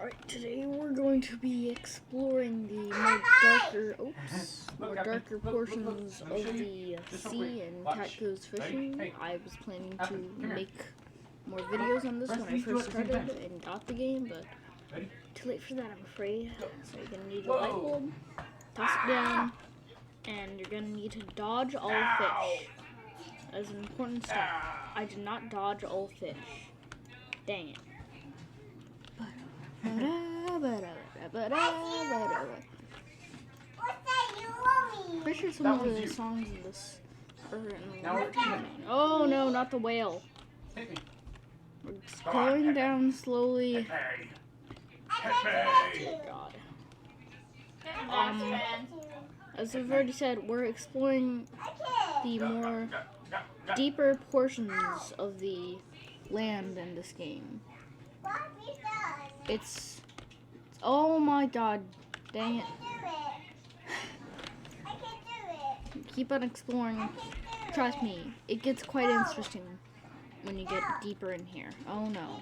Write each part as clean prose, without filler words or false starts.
Alright, today we're going to be exploring the more darker portions of the sea and Cat Goes Fishing. I was planning to make more videos on this when I first started and got the game, but too late for that, I'm afraid. So you're going to need a light bulb, toss it down, and you're going to need to dodge all fish. That is an important step. I did not dodge all fish. Dang it. Pretty sure some of the songs in this are in Oh no, not the whale. We're just going down slowly. God. As I've already said, we're exploring the more deeper portions of the land in this game. It's oh my god, dang it. Keep on exploring. Trust me, it gets quite interesting when you get deeper in here. Oh no.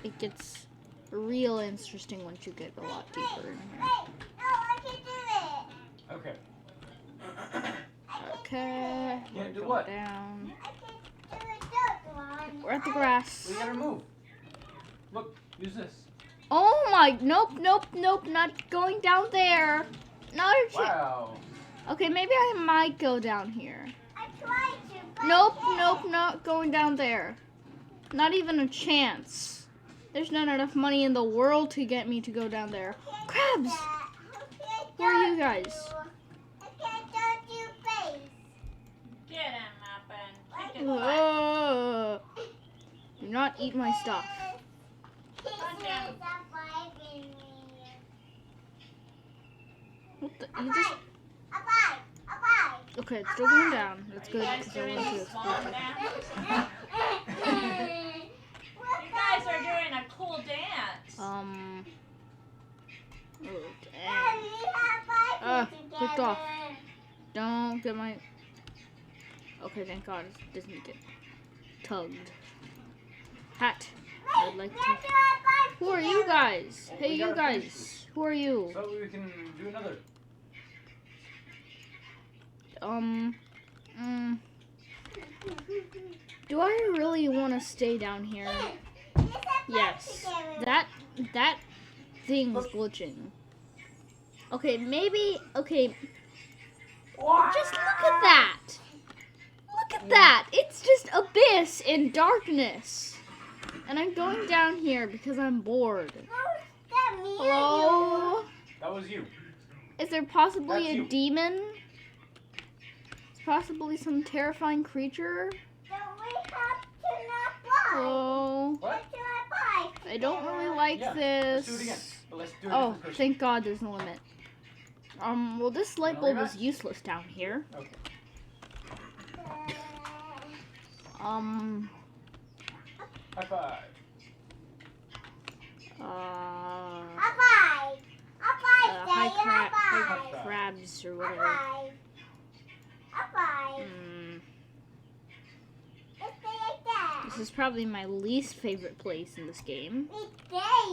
It gets real interesting once you get a lot deeper in here. Okay. Okay. Yeah, do what? Down. We're at the grass. We gotta move. Look, use this. Oh my, nope, not going down there. Not a chance. Wow. Okay, maybe I might go down here. Nope, not going down there. Not even a chance. There's not enough money in the world to get me to go down there. Crabs! Where are you guys? Do not eat my stuff. What the? You just... Okay, it's still going down. That's good because I want to explore it. You guys are doing a cool dance. Okay. Clicked off. Don't get my... Okay, thank God it doesn't get tugged. Hat. I'd like to... Who are you guys? Hey, you guys. Who are you? So we can do another. Do I really want to stay down here? Yes. That thing was glitching. Okay, maybe... Okay. Just look at that. Look at that. It's just abyss and darkness. And I'm going down here because I'm bored. Hello? That was you. Is there possibly That's a you. demon? Possibly some terrifying creature? Hello? What? I don't really like this. Let's do it again. But let's do it Oh, first. thank God there's no limit. Well, this light bulb is useless down here. Okay. High five. High crabs or whatever. This is probably my least favorite place in this game.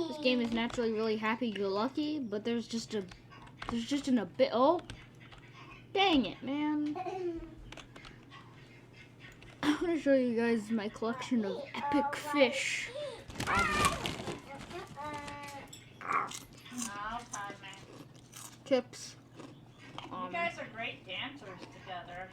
This game is naturally really happy-go-lucky, but there's just an abyss. Oh, dang it, man! I want to show you guys my collection of epic fish. Chips. You guys are great dancers together.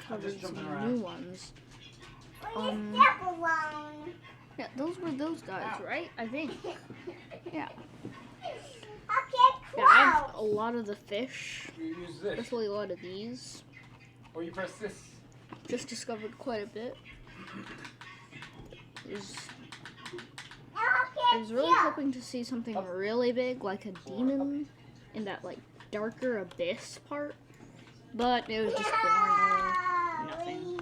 Covered some new ones. Yeah, those were those guys, right? I think. Yeah. Yeah, I have a lot of the fish. You use this. Especially a lot of these. Or you press this. Just discovered quite a bit. I was really hoping to see something really big, like a demon in that like darker abyss part, but it was just boring.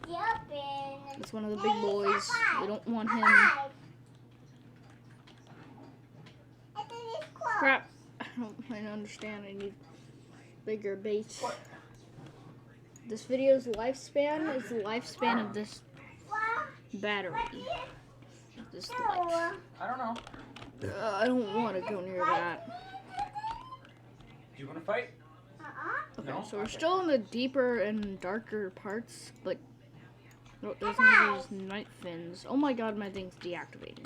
Nothing. It's one of the big boys. We don't want him. Crap. I don't understand. I need bigger bait. What? This video's lifespan is the lifespan of this battery. This light. I don't know. I don't want to go near that. Do you want to fight? Okay, No? so we're Okay. still in the deeper and darker parts, but there's one of these night fins. Oh my god, my thing's deactivated.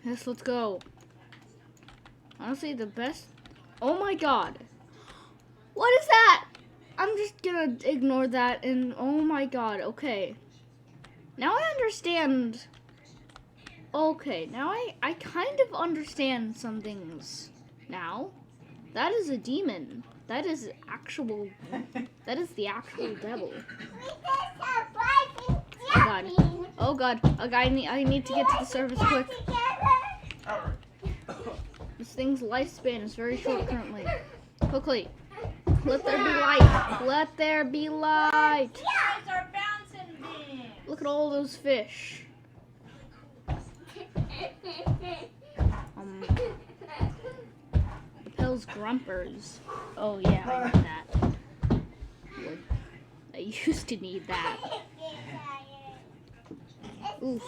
Yes, let's go. Honestly, the best. Oh my god. What is that? I'm just gonna ignore that and oh my god, okay. Now I understand. Okay, now I kind of understand some things now. That is a demon. That is actual. That is the actual devil. Oh god. Oh god. Okay, I need to get to the surface quick. Alright. This thing's lifespan is very short currently. Quickly. Let there be light. Let there be light. Those are bouncing beans. Look at all those fish. Pell's Grumpers. Oh yeah, I need that. I used to need that. Oof.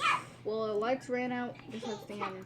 Well, the lights ran out. Just have to think